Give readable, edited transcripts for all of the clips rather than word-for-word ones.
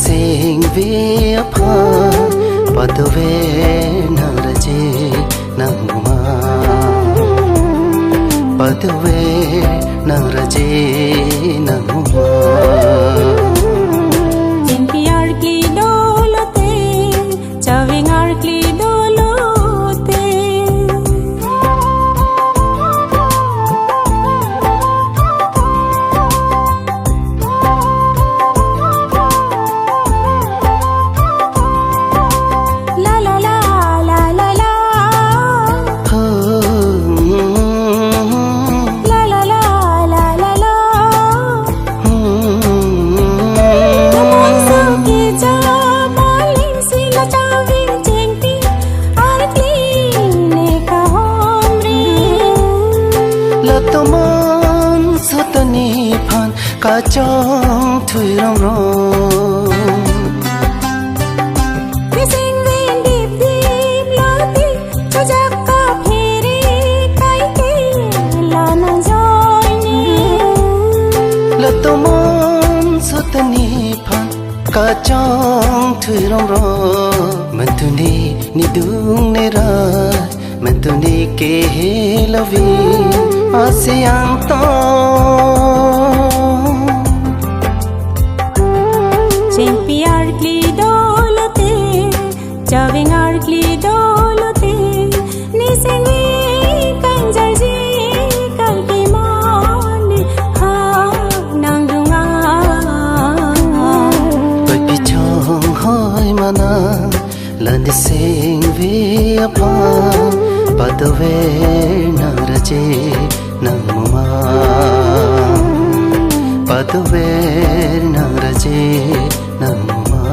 sing vía pa patu ve nang raje nang ma patu ve nang raje nang ma Jimpiar kli dolote chavingar kli dolote la la la la la la la la la la la la Namang sakit sa maling sila chawing jengpi arkli ne kahom rin la toman sutani phan ka chong thui rong rong Kising vin dip dip lati chajak ka phiri kai ke la na joy ni la toman sutani phan ka chong thui rong rong man tu ni dung ne ra man tu ni ke lavi asyang to Jimpiar kli dolote chavingar kli dolote nising vi kanjar ji kalki mani ha nang dunga Bạch bị chong hoi mana lần đi sing vía pa patu ve nang raje nang ma patu ve nang raje nang ma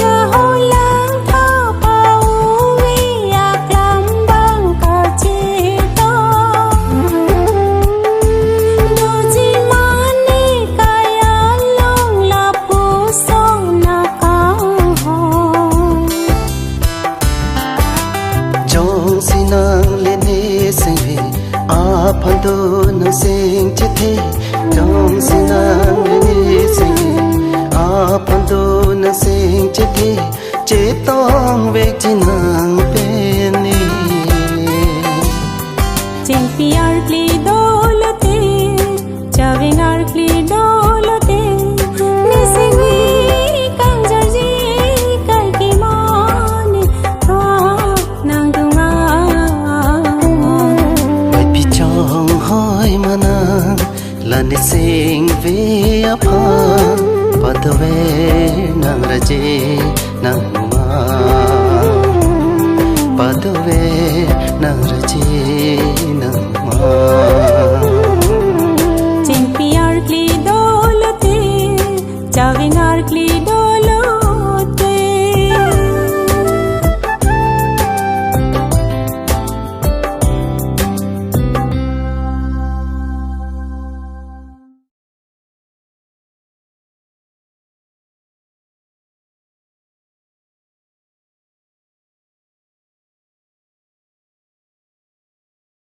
Ya hoi lang tha pau vi ak lam bang ka chi to Do ji mani kaya long la pu song na kang ho Jong sinang le ne sing ve a phan do na sing che the Jong sinang le ne sing ve a phan do na sing che the che tong ve chin nang pe ni Jimpiar kli dolote chavingar kli dolote nising vi kanjar ji kalki mani ha nang dunga Bạch bị chong hoi mana lần đi sing vía pa patu ve nang raje nang ma patu ve nang raje nang ma